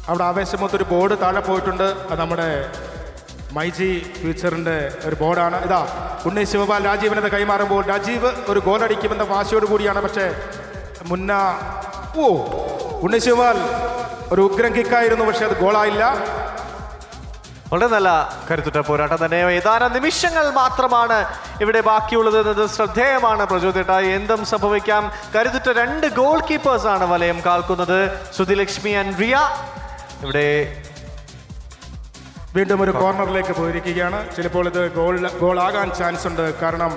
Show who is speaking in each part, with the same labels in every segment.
Speaker 1: അവിടെ ആവേശമൊത്തൊരു ബോർഡ് താഴെ പോയിട്ടുണ്ട്. അത് നമ്മുടെ മൈജി ഫ്യൂച്ചറിൻ്റെ ഒരു ബോർഡാണ്. ഇതാ ഉണ്ണി ശിവപാൽ രാജീവിനത് കൈമാറുമ്പോൾ രാജീവ് ഒരു ഗോളടിക്കുമെന്ന വാശിയോട് കൂടിയാണ്. പക്ഷേ ഉണ്ണി ശിവപാൽ ഒരു ഉഗ്രൻ കിക്കായിരുന്നു, പക്ഷെ അത് ഗോളായില്ല.
Speaker 2: വളരെ നല്ല കരുത്തുറ്റ പോരാട്ടം തന്നെ. ഏതാനും നിമിഷങ്ങൾ മാത്രമാണ് ഇവിടെ ബാക്കിയുള്ളത് എന്നത് ശ്രദ്ധേയമാണ്. പ്രചോദിട്ട എന്തും സംഭവിക്കാം. കരുത്തുറ്റ 2 ഗോൾ കീപ്പേഴ്സ് ആണ് വലയം കാൽക്കുന്നത്, സുധിലക്ഷ്മി ആൻഡ് റിയ. ഇവിടെ
Speaker 1: വീണ്ടും ഒരു കോർണറിലേക്ക് പോയിരിക്കുകയാണ്. ചിലപ്പോൾ ഇത് ഗോളാകാൻ ചാൻസ് ഉണ്ട്. കാരണം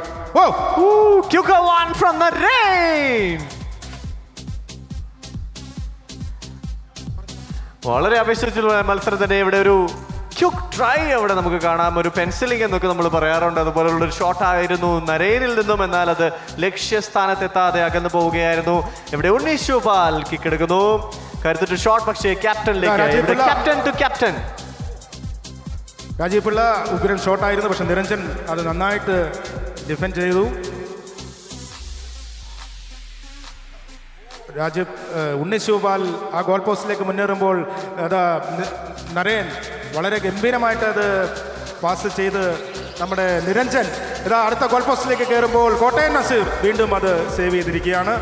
Speaker 2: വളരെ അപേക്ഷിച്ചുള്ള മത്സരം തന്നെ. ഇവിടെ ഒരു ക്യുക്ക് ട്രൈ അവിടെ നമുക്ക് കാണാം. ഒരു പെൻസിലിംഗ് എന്നൊക്കെ നമ്മൾ പറയാറുണ്ട്. അതുപോലുള്ള ഒരു ഷോട്ട് ആയിരുന്നു നരേനിൽ നിന്നും. എന്നാൽ അത് ലക്ഷ്യസ്ഥാനത്തെത്താതെ അകന്നു പോവുകയായിരുന്നു. ഇവിടെ ഉണ്ണി ശിവപാൽ കിക്ക് എടുക്കുന്നു. കരുത്തിട്ട് ഷോട്ട്, പക്ഷേ ക്യാപ്റ്റനിലേക്ക്. Captain to captain.
Speaker 1: Rajeev Pillai ഉഗ്രൻ ഷോട്ടായിരുന്നു, പക്ഷെ നിരഞ്ജൻ അത് നന്നായിട്ട് ഡിഫെൻഡ് ചെയ്തു. ഉണ്ണി ശിവപാൽ ആ ഗോൾ പോസ്റ്റിലേക്ക് മുന്നേറുമ്പോൾ അത് നരേൻ വളരെ ഗംഭീരമായിട്ട് അത് പാസ് ചെയ്ത് നമ്മുടെ നിരഞ്ജൻ ഇതാ അടുത്ത ഗോൾ പോസ്റ്റിലേക്ക് കയറുമ്പോൾ കോട്ടയം നസീർ വീണ്ടും അത് സേവ് ചെയ്തിരിക്കുകയാണ്.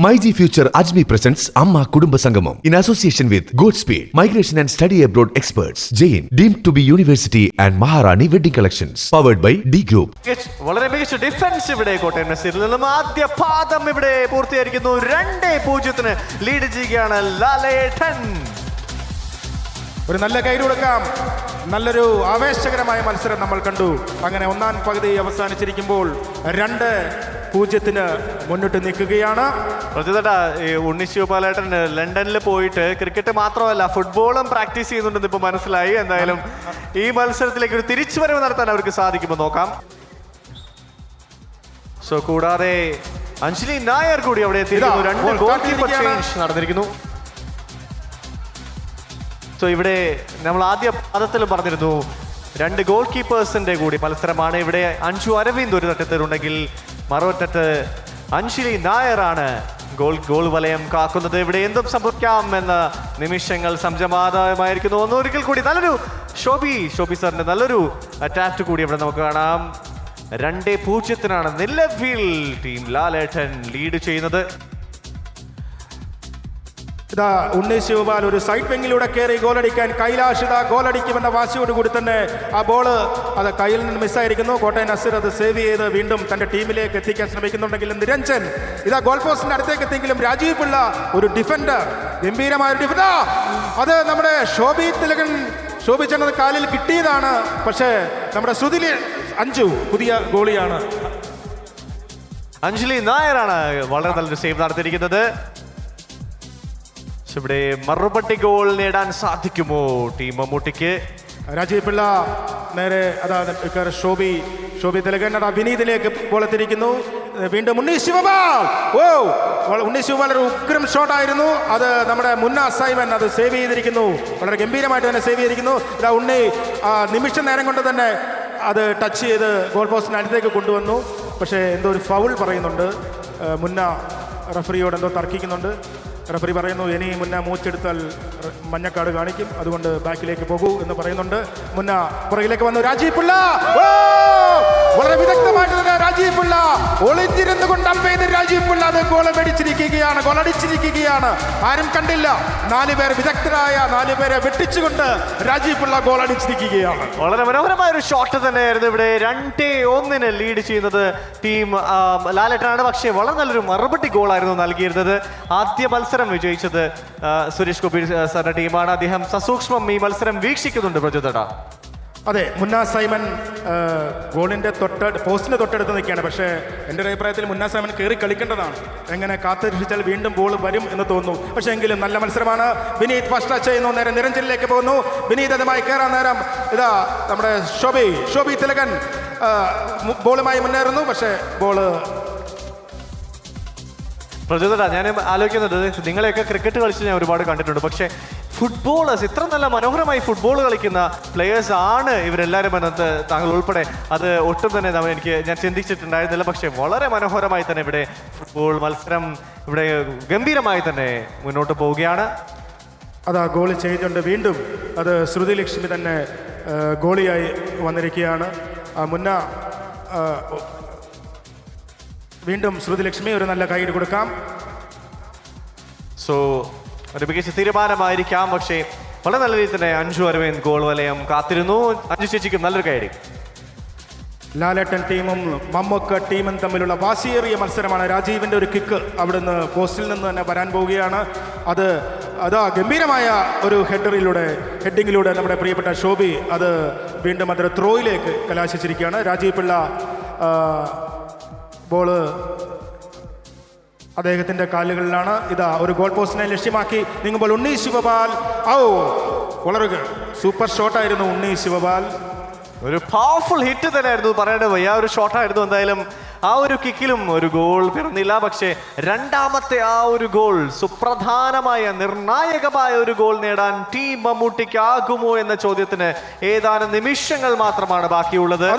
Speaker 3: MyG Future Ajmi presents Amma Kudumba Sangamam in association with Goodspeed, Migration and Study Abroad Experts, Jain, deemed to be University and Maharani Wedding Collections, powered by D Group.
Speaker 2: വളരെ മികച്ച defence ഇവിടെ കോട്ടയം നസീറിൽ നിന്നും. ആദ്യ പാദം ഇവിടെ പൂർത്തിയായിരിക്കുന്നു. 2-0 lead ചെയ്യുകയാണ് ലാലേട്ടൻ.
Speaker 1: ഒരു നല്ല കൈയ്യടി കൊടുക്കാം. നല്ലൊരു ആവേശകരമായ മത്സരം നമ്മൾ കണ്ടു. അങ്ങനെ ഒന്നാം പകുതി അവസാനിച്ചിരിക്കുമ്പോൾ 2-0 മുന്നിട്ട് നിൽക്കുകയാണ്.
Speaker 2: ഉണ്ണി ശിവപാലേട്ടൻ ലണ്ടനിൽ പോയിട്ട് ക്രിക്കറ്റ് മാത്രമല്ല ഫുട്ബോളും പ്രാക്ടീസ് ചെയ്യുന്നുണ്ടെന്ന് ഇപ്പൊ മനസ്സിലായി. എന്തായാലും ഈ മത്സരത്തിലേക്ക് ഒരു തിരിച്ചുവരവ് നടത്താൻ അവർക്ക് സാധിക്കുമ്പോൾ നോക്കാം. സോ കൂടാതെ അഞ്ജലി നായർ കൂടി അവിടെ എത്തിയിരിക്കുന്നു. 2 ഗോൾ കീപ്പർ ചേഞ്ച് നടന്നിരിക്കുന്നു. സോ ഇവിടെ നമ്മൾ ആദ്യ പാദത്തിൽ പറഞ്ഞിരുന്നു 2 ഗോൾ കീപ്പേഴ്സിന്റെ കൂടി മത്സരമാണ്. ഇവിടെ അഞ്ജു അരവിന്ദ് ഒരു തട്ടത്തിലുണ്ടെങ്കിൽ മറുവറ്റത്ത് അഞ്ജലി നായരാണ് ഗോൾ വലയം കാക്കുന്നത്. ഇവിടെ എന്തും സംഭവിക്കാം എന്ന നിമിഷങ്ങൾ സംജാതമായിരിക്കുന്നു. ഒരിക്കൽ കൂടി നല്ലൊരു ഷോബി സാറിന്റെ നല്ലൊരു അറ്റാക്ക് കൂടി ഇവിടെ നമുക്ക് കാണാം. 2-0 നിലവിൽ ടീം ലാലേട്ടൻ ലീഡ് ചെയ്യുന്നത്.
Speaker 1: ഇതാ ഉണ്ണി ശിവപാൽ ഒരു സൈഡ് വിങ്ങിലൂടെ കയറി ഗോളടിക്കാൻ കൈലാഷ് ഇതാ ഗോളടിക്കുമെന്ന വാശിയോടുകൂടി തന്നെ ആ ബോള് അത് കയ്യിൽ നിന്ന് മിസ്സായിരിക്കുന്നു. കോട്ടയം നസീർ അത് സേവ് ചെയ്ത് വീണ്ടും തന്റെ ടീമിലേക്ക് എത്തിക്കാൻ ശ്രമിക്കുന്നുണ്ടെങ്കിലും നിരഞ്ജൻ ഇതാ ഗോൾ പോസ്റ്റിന്റെ അടുത്തേക്ക് എത്തിയെങ്കിലും രാജീവ് പിള്ള ഒരു ഡിഫൻഡർ, ഗംഭീരമായ ഒരു ഡിഫൻഡർ, അത് നമ്മുടെ ശോഭിച്ചത് കാലിൽ കിട്ടിയതാണ്. പക്ഷേ നമ്മുടെ അഞ്ജു പുതിയ ഗോളിയാണ്.
Speaker 2: അഞ്ജലി നായരാണ് വളരെ നല്ലൊരു സേവ് നടത്തിയിരിക്കുന്നത്. ഇവിടെ മറുപടി ഗോൾ നേടാൻ സാധിക്കുമോ ടീം മമ്മൂട്ടിക്ക്?
Speaker 1: രാജീവ് പിള്ള നേരെ അതാ ശോഭി തിലകൻ വിനീതിലേക്ക് ബോൾ എത്തിയിരിക്കുന്നു. വീണ്ടും ഉണ്ണി ശിവപാൽ. ഉണ്ണി ശിവപാൽ ഒരു ഉഗ്രം ഷോട്ടായിരുന്നു. അത് നമ്മുടെ മുന്ന സൈമൻ അത് സേവ് ചെയ്തിരിക്കുന്നു. വളരെ ഗംഭീരമായിട്ട് തന്നെ സേവ് ചെയ്തിരിക്കുന്നു. ഇതാ ഉണ്ണി നിമിഷ നേരം കൊണ്ട് തന്നെ അത് ടച്ച് ചെയ്ത് ഗോൾ പോസ്റ്റിന് അടുത്തേക്ക് കൊണ്ടുവന്നു. പക്ഷേ എന്തോ ഒരു ഫൗൾ പറയുന്നുണ്ട്. മുന്ന റഫറിയോട് എന്തോ തർക്കിക്കുന്നുണ്ട്. റഫറി പറയുന്നു ഇനി മുന്ന മൂച്ചെടുത്താൽ മഞ്ഞക്കാട് കാണിക്കും, അതുകൊണ്ട് ബാക്കിലേക്ക് പോകൂ എന്ന് പറയുന്നുണ്ട്. മുന്ന പുറകിലേക്ക് വന്നു രാജീവ് പിള്ള. വളരെ വിദഗ്ധമായിട്ട് തന്നെ രാജീവ് പിള്ള ഒളിഞ്ഞിരുന്നു കൊണ്ട് അമ്പെയ്ത് രാജീവ് പിള്ള അത് ഗോളടിച്ചിരിക്കുകയാണ്. ആരും കണ്ടില്ല. 4 പേർ വിദഗ്ധരായ 4 പേരെ വെട്ടിച്ചുകൊണ്ട് രാജീവ് പിള്ള ഗോളടിച്ചിരിക്കുകയാണ്.
Speaker 2: വളരെ മനോഹരമായ ഒരു ഷോട്ട് തന്നെയായിരുന്നു. ഇവിടെ 2-1 ലീഡ് ചെയ്യുന്നത് ടീം ലാലേട്ടനാണ്. പക്ഷേ വളരെ നല്ലൊരു മറുപടി ഗോളായിരുന്നു നൽകിയിരുന്നത്. ആദ്യ മത്സരം വിജയിച്ചത് സുരേഷ് ഗോപി സാറിന്റെ ടീമാണ്. അദ്ദേഹം സസൂക്ഷ്മം ഈ മത്സരം വീക്ഷിക്കുന്നുണ്ട്. പ്രചോദന
Speaker 1: അതെ, മുന്ന സൈമൻ ഗോളിൻ്റെ പോസ്റ്റിന് തൊട്ടടുത്ത് നിൽക്കുകയാണ്. പക്ഷേ എൻ്റെ അഭിപ്രായത്തിൽ മുന്ന സൈമൻ കയറി കളിക്കേണ്ടതാണ്. എങ്ങനെ കാത്തുരക്ഷിച്ചാൽ വീണ്ടും ബോൾ വരും എന്ന് തോന്നുന്നു. പക്ഷേ എങ്കിലും നല്ല മത്സരമാണ്. വിനീത് ഫസ്റ്റ് ടച്ച് ചെയ്യുന്നു. നേരെ നിരഞ്ജനിലേക്ക് പോകുന്നു. വിനീത് അതുമായി കയറാൻ നേരം ഇതാ നമ്മുടെ ശോഭി തിലകൻ ബോളുമായി മുന്നേറുന്നു. പക്ഷേ ബോള്
Speaker 2: പ്രചോദന ഞാൻ ആലോചിക്കുന്നത് നിങ്ങളെയൊക്കെ ക്രിക്കറ്റ് കളിച്ച് ഞാൻ ഒരുപാട് കണ്ടിട്ടുണ്ട്. പക്ഷേ ഫുട്ബോളേഴ്സ്, ഇത്ര നല്ല മനോഹരമായി ഫുട്ബോൾ കളിക്കുന്ന പ്ലെയേഴ്സ് ആണ് ഇവരെല്ലാവരും എന്നത് താങ്കൾ ഉൾപ്പെടെ അത് ഒട്ടും തന്നെ ഞാൻ ചിന്തിച്ചിട്ടുണ്ടായിരുന്നില്ല. പക്ഷേ വളരെ മനോഹരമായി തന്നെ ഇവിടെ ഫുട്ബോൾ മത്സരം ഇവിടെ ഗംഭീരമായി തന്നെ മുന്നോട്ട് പോവുകയാണ്.
Speaker 1: അതാ ഗോൾ ചെയ്തുകൊണ്ട് വീണ്ടും അത് ശ്രുതി ലക്ഷ്മി തന്നെ ഗോളിയായി വന്നിരിക്കുകയാണ്. വീണ്ടും ശ്രുതി ലക്ഷ്മി ഒരു നല്ല കൈയ്യടി കൊടുക്കാം.
Speaker 2: സോ ഒരു മികച്ച തീരുമാനമായിരിക്കാം. പക്ഷേ വളരെ നല്ല രീതിയിൽ തന്നെ അഞ്ജു അരവിന്ദ് ഗോൾ വലയം കാത്തിരുന്നു. അഞ്ജു ചേച്ചിക്കും നല്ലൊരു കൈയ്യടി.
Speaker 1: ലാലേട്ടൻ ടീമും മമ്മൂക്ക ടീമും തമ്മിലുള്ള വാശിയേറിയ മത്സരമാണ്. രാജീവിൻ്റെ ഒരു കിക്ക് അവിടുന്ന് പോസ്റ്റിൽ നിന്ന് തന്നെ വരാൻ പോവുകയാണ്. അതാ ഗംഭീരമായ ഒരു ഹെഡിങ്ങിലൂടെ നമ്മുടെ പ്രിയപ്പെട്ട ശോഭി അത് വീണ്ടും അതൊരു ത്രോയിലേക്ക് കലാശിച്ചിരിക്കുകയാണ്. രാജീവ് പിള്ള ബോള് അദ്ദേഹത്തിൻ്റെ കാലുകളിലാണ്. ഇതാ ഒരു ഗോൾ പോസ്റ്റിനെ ലക്ഷ്യമാക്കി നീങ്ങുമ്പോൾ ഉണ്ണി ശിവപാൽ വളരെ സൂപ്പർ ഷോട്ടായിരുന്നു ഉണ്ണി ശിവപാൽ.
Speaker 2: ഒരു പവർഫുൾ ഹിറ്റ് തന്നെയായിരുന്നു പറയേണ്ടത്. ആ ഒരു ഷോട്ടായിരുന്നു. എന്തായാലും ആ ഒരു കിക്കിലും ഒരു ഗോൾ പിറന്നില്ല. പക്ഷേ രണ്ടാമത്തെ ആ ഒരു ഗോൾ, സുപ്രധാനമായ നിർണായകമായ ഒരു ഗോൾ നേടാൻ ടീം മമ്മൂട്ടിക്കാകുമോ എന്ന ചോദ്യത്തിന് ഏതാനും നിമിഷങ്ങൾ മാത്രമാണ് ബാക്കിയുള്ളത്.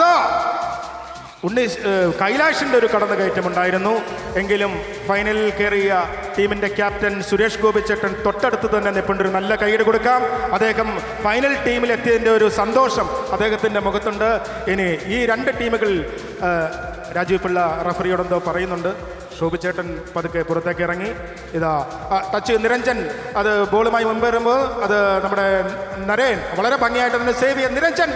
Speaker 1: കൈലാഷിൻ്റെ ഒരു കടന്നുകയറ്റമുണ്ടായിരുന്നു. എങ്കിലും ഫൈനലിൽ കയറിയ ടീമിൻ്റെ ക്യാപ്റ്റൻ സുരേഷ് ഗോപിച്ചേട്ടൻ തൊട്ടടുത്ത് തന്നെ നിൽപ്പുണ്ട്. ഒരു നല്ല കൈയ്യടി കൊടുക്കാം. അദ്ദേഹം ഫൈനൽ ടീമിലെത്തിയതിൻ്റെ ഒരു സന്തോഷം അദ്ദേഹത്തിൻ്റെ മുഖത്തുണ്ട്. ഇനി ഈ രണ്ട് ടീമുകൾ രാജീവ് പിള്ള റഫറിയോടെന്തോ പറയുന്നുണ്ട്. ശോഭിച്ചേട്ടൻ പതുക്കെ പുറത്തേക്ക് ഇറങ്ങി. ഇതാ ടച്ച് നിരഞ്ജൻ അത് ബോളുമായി മുമ്പേറുമ്പോൾ അത് നമ്മുടെ നരേൻ വളരെ ഭംഗിയായിട്ട് തന്നെ സേവ് ചെയ്ത് നിരഞ്ജൻ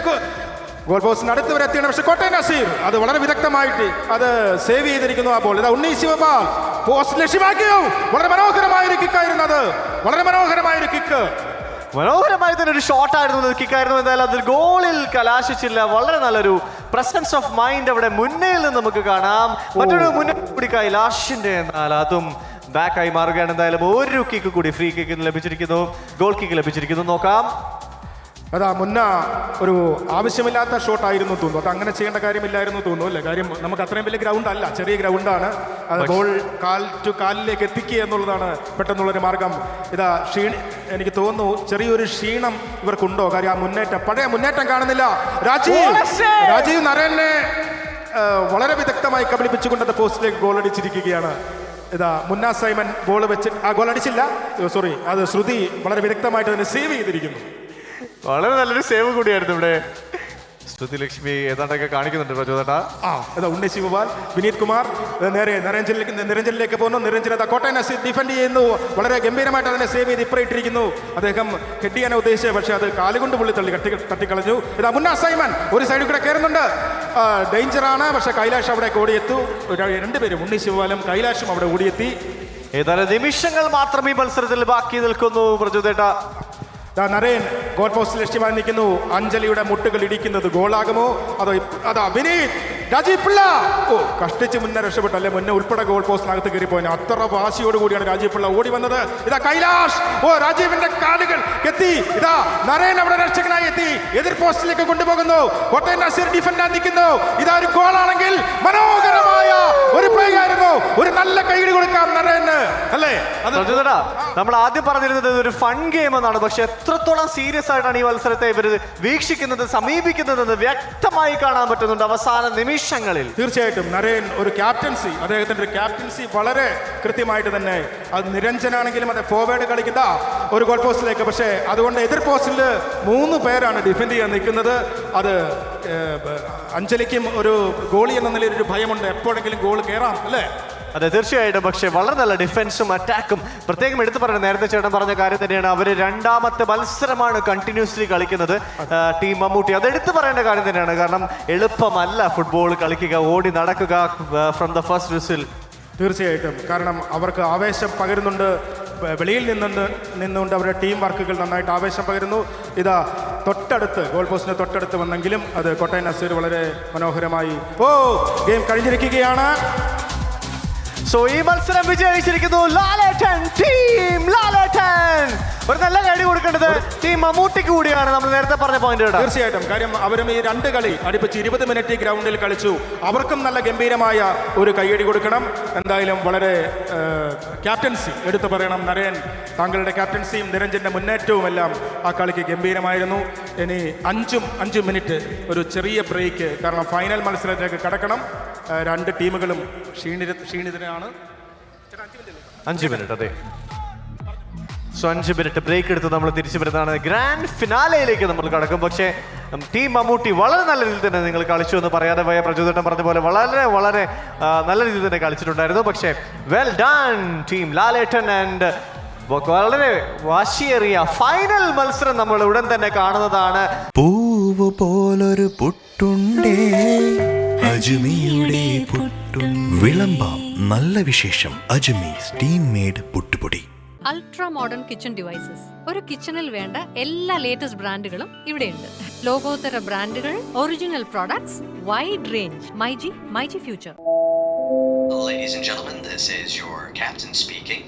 Speaker 1: ഗോൾ പോസ്റ്റിന് അടുത്ത് വരെ എത്തിയാണ്. പക്ഷേ കോട്ടയം നസീർ അത് വളരെ വിദഗ്ധമായിട്ട് അത് സേവ് ചെയ്തിരിക്കുന്നു. ആ ബോൾ ഇതാ ഉണ്ണി ശിവപാൽ പോസ്റ്റ് ലക്ഷ്യമാക്കിയോ. വളരെ മനോഹരമായൊരു കിക്കായിരുന്നു. അത് വളരെ മനോഹരമായൊരു കിക്ക്,
Speaker 2: മനോഹരമായി തന്നെ ഒരു ഷോട്ടായിരുന്നു, കിക്കായിരുന്നു. എന്തായാലും അതിൽ ഗോളിൽ കലാശിച്ചില്ല. വളരെ നല്ലൊരു പ്രസൻസ് ഓഫ് മൈൻഡ് അവിടെ മുന്നേയിൽ നിന്ന് നമുക്ക് കാണാം. മറ്റൊരു മുന്നേ കൂടി കൈലാഷിന്റെ എന്നാൽ അതും ബാക്കായി മാറുകയാണ്. എന്തായാലും ഒരു കിക്ക് കൂടി ഫ്രീ കിക്ക് ലഭിച്ചിരിക്കുന്നു, ഗോൾ കിക്ക് ലഭിച്ചിരിക്കുന്നു. നോക്കാം.
Speaker 1: അതാ ഒരു ആവശ്യമില്ലാത്ത ഷോട്ടായിരുന്നു തോന്നുന്നു. അത് അങ്ങനെ ചെയ്യേണ്ട കാര്യമില്ലായിരുന്നു തോന്നുന്നു അല്ലേ? കാര്യം നമുക്ക് അത്രയും വലിയ ഗ്രൗണ്ട് അല്ല, ചെറിയ ഗ്രൗണ്ടാണ്. അത് ബോൾ കാൽ ടു കാലിലേക്ക് എത്തിക്കുക എന്നുള്ളതാണ് പെട്ടെന്നുള്ളൊരു മാർഗം. ഇതാ എനിക്ക് തോന്നുന്നു ചെറിയൊരു ക്ഷീണം ഇവർക്കുണ്ടോ? കാര്യം ആ പഴയ മുന്നേറ്റം കാണുന്നില്ല. രാജീവ് നരേനെ വളരെ വിദഗ്ധമായി കബളിപ്പിച്ചുകൊണ്ട് പോസ്റ്റിലേക്ക് ഗോൾ അടിച്ചിരിക്കുകയാണ്. ഇതാ മുന്ന സൈമൻ ഗോൾ വെച്ച് ഗോൾ അടിച്ചില്ല, സോറി, അത് ശ്രുതി വളരെ വിദഗ്ധമായിട്ട് തന്നെ സേവ് ചെയ്തിരിക്കുന്നു.
Speaker 2: വളരെ നല്ലൊരു സേവ് കൂടിയായിരുന്നു ഇവിടെ. ശ്രുതി ലക്ഷ്മി ഏതാണ്ടൊക്കെ കാണിക്കുന്നുണ്ട് പ്രചോദന.
Speaker 1: ഇതാ ഉണ്ണി ശിവപാൽ, വിനീത് കുമാർ നേരെ നിരഞ്ജനിലേക്ക് പോകുന്നു. നിരഞ്ജൻ കോട്ടയം നസീർ ഡിഫെൻഡ് ചെയ്യുന്നു. വളരെ ഗംഭീരമായിട്ട് അതിനെ സേവ് ചെയ്ത് ഇപ്പറ ഇട്ടിരിക്കുന്നു. അദ്ദേഹം ഹെഡ് ചെയ്യാൻ ഉദ്ദേശിച്ചത്, പക്ഷേ അത് കാലുകൊണ്ട് പുള്ളി തട്ടിക്കളഞ്ഞു. ഇതാ മുന്ന സൈമൻ ഒരു സൈഡിൽ കൂടെ കയറുന്നുണ്ട്. ഡേഞ്ചറാണ്. പക്ഷേ കൈലാഷ് അവിടെ ഓടിയെത്തു. രണ്ടുപേരും ഉണ്ണി ശിവപാലും കൈലാഷും അവിടെ ഓടിയെത്തി.
Speaker 2: ഏതാനും നിമിഷങ്ങൾ മാത്രം ഈ മത്സരത്തിൽ ബാക്കി നിൽക്കുന്നു പ്രചോദേട്ട.
Speaker 1: നരേൻ ഗോൾ പോസ്റ്റ് ലക്ഷ്യമായി നിൽക്കുന്നു. അഞ്ജലിയുടെ മുട്ടുകൾ ഇടിക്കുന്നത് ഗോളാകുമോ? അതാ വിനീത് രാജീവ് പിള്ള കഷ്ടിച്ച് മുന്നേ രക്ഷപ്പെട്ടു. അല്ലെ മുന്നേ ഉൾപ്പെടെ ഗോൾ പോസ്റ്റിനകത്ത് കയറിപ്പോയി. അത്ര വാശിയോട് കൂടിയാണ് രാജീവ് പിള്ള ഓടി വന്നത്. ഇതാ കൈലാഷ് രാജീവിന്റെ കാലുകൾ എത്തി. ഇതാ നരേൻ അവിടെ രക്ഷകനായി എത്തി. എതിർ പോസ്റ്റിലേക്ക് കൊണ്ടുപോകുന്നു. കോട്ടയം നസീർ ഡിഫൻഡാൻ നിൽക്കുന്നു. ഇതാ ഒരു ഗോളാണെങ്കിൽ മനോഹരമായ ഒരു പ്ലേ ആയിരുന്നു. ഒരു നല്ല കൈയ്യടി കൊടുക്കാം നരേന് അല്ലേ?
Speaker 2: നമ്മൾ ആദ്യം പറഞ്ഞിരുന്നത് ഒരു ഫൺ ഗെയിം എന്നാണ്. പക്ഷെ എത്രത്തോളം സീരിയസ് ആയിട്ടാണ് ഈ മത്സരത്തെ ഇവർ വീക്ഷിക്കുന്നത്, സമീപിക്കുന്നതെന്ന് വ്യക്തമായി കാണാൻ പറ്റുന്നുണ്ട് അവസാന നിമിഷങ്ങളിൽ.
Speaker 1: തീർച്ചയായിട്ടും നരേൻ ഒരു ക്യാപ്റ്റൻസി, അദ്ദേഹത്തിന്റെ ഒരു ക്യാപ്റ്റൻസി വളരെ കൃത്യമായിട്ട് തന്നെ. അത് നിരഞ്ജനാണെങ്കിലും അതെ ഫോർവേഡ് കളിക്കുന്ന ഒരു ഗോൾ പോസ്റ്റിലേക്ക്. പക്ഷേ അതുകൊണ്ട് എതിർ പോസ്റ്റിൽ 3 പേരാണ് ഡിഫെൻഡ് ചെയ്യാൻ നിൽക്കുന്നത്. അത് അഞ്ജലിക്കും ഒരു ഗോളി എന്ന നിലയിൽ ഒരു ഭയമുണ്ട്, എപ്പോഴെങ്കിലും ഗോൾ കയറാം അല്ലേ?
Speaker 2: അതെ തീർച്ചയായിട്ടും. പക്ഷേ വളരെ നല്ല ഡിഫൻസും അറ്റാക്കും പ്രത്യേകം എടുത്തു പറയുന്നത് നേരത്തെ ചേട്ടൻ പറഞ്ഞ കാര്യം തന്നെയാണ്. അവർ രണ്ടാമത്തെ മത്സരമാണ് കണ്ടിന്യൂസ്ലി കളിക്കുന്നത് ടീം മമ്മൂട്ടി. അത് എടുത്തു പറയേണ്ട കാര്യം തന്നെയാണ്. കാരണം എളുപ്പമല്ല ഫുട്ബോൾ കളിക്കുക, ഓടി നടക്കുക ഫ്രം ദ ഫസ്റ്റ് വിസിൽ.
Speaker 1: തീർച്ചയായിട്ടും. കാരണം അവർക്ക് ആവേശം പകരുന്നുണ്ട്. വെളിയിൽ നിന്നുകൊണ്ട് അവരുടെ ടീം വർക്കുകൾ നന്നായിട്ട് ആവേശം പകരുന്നു. ഇതാ തൊട്ടടുത്ത് ഗോൾ പോസ്റ്റിന് തൊട്ടടുത്ത് വന്നെങ്കിലും അത് കോട്ടയം നസീർ വളരെ മനോഹരമായി ഗെയിം കഴിഞ്ഞിരിക്കുകയാണ്.
Speaker 2: സോ ഈ മത്സരം വിജയിച്ചിരിക്കുന്നു ലാലേട്ടൻ ടീം. ലാലേട്ടൻ ഒരു നല്ല കൈ കൊടുക്കണം. കൊടുക്കേണ്ടത് ടീം മമ്മൂട്ടിക്ക് കൂടിയാണ്. നമ്മൾ നേരത്തെ പറഞ്ഞ പോയിന്റ് കേട്ടോ.
Speaker 1: തീർച്ചയായിട്ടും. കാര്യം അവരും ഈ 2 കളി അടുപ്പിച്ച് 20 മിനിറ്റ് ഗ്രൗണ്ടിൽ കളിച്ചു. അവർക്കും നല്ല ഗംഭീരമായ ഒരു കയ്യടി കൊടുക്കണം. എന്തായാലും വളരെ ക്യാപ്റ്റൻസി എടുത്തു പറയണം. നരേൻ, താങ്കളുടെ ക്യാപ്റ്റൻസിയും നിരഞ്ജന്റെ മുന്നേറ്റവും എല്ലാം ആ കളിക്ക് ഗംഭീരമായിരുന്നു. ഇനി 5 മിനിറ്റ് ഒരു ചെറിയ ബ്രേക്ക്, കാരണം ഫൈനൽ മത്സരത്തിലേക്ക് കടക്കണം. 2 ടീമുകളും ക്ഷീണിതരാണ്.
Speaker 2: 5 മിനിറ്റ്, അതെ. സോ 5 മിനിറ്റ് ബ്രേക്ക് എടുത്ത് നമ്മൾ തിരിച്ചു വരുന്നതാണ്. ഗ്രാൻഡ് ഫിനാലയിലേക്ക് നമ്മൾ കടക്കും. പക്ഷേ ടീം മമ്മൂട്ടി വളരെ നല്ല രീതിയിൽ തന്നെ നിങ്ങൾ കളിച്ചു എന്ന് പറയാതെ പോയ പ്രചോദനം പറഞ്ഞ പോലെ വളരെ വളരെ നല്ല രീതിയിൽ തന്നെ കളിച്ചിട്ടുണ്ടായിരുന്നു. പക്ഷേ well done team Lalettan. And വളരെ വാശിയേറിയ ഫൈനൽ മത്സരം നമ്മൾ ഉടൻ തന്നെ കാണുന്നതാണ്.
Speaker 4: പൂവ് പോലൊരു പുട്ടുണ്ടേ അജ്മിയുടെ പുട്ടും. വിളമ്പാം നല്ല വിശേഷം. അജ്മി സ്റ്റീം മെയ്ഡ് പുട്ടുപൊടി.
Speaker 5: Ultra modern kitchen devices. ഒരു കിച്ചണിൽ വേണ്ട എല്ലാ ലേറ്റസ്റ്റ് ബ്രാൻഡുകളും ഇവിടെയുണ്ട്. ലോകോത്തര ബ്രാൻഡുകൾ, original products, wide range. MyG future.
Speaker 6: Ladies and gentlemen, this is your captain speaking.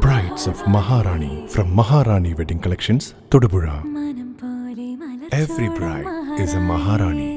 Speaker 7: Brides of Maharani from Maharani Wedding Collections, Todupuzha. Every bride is a Maharani.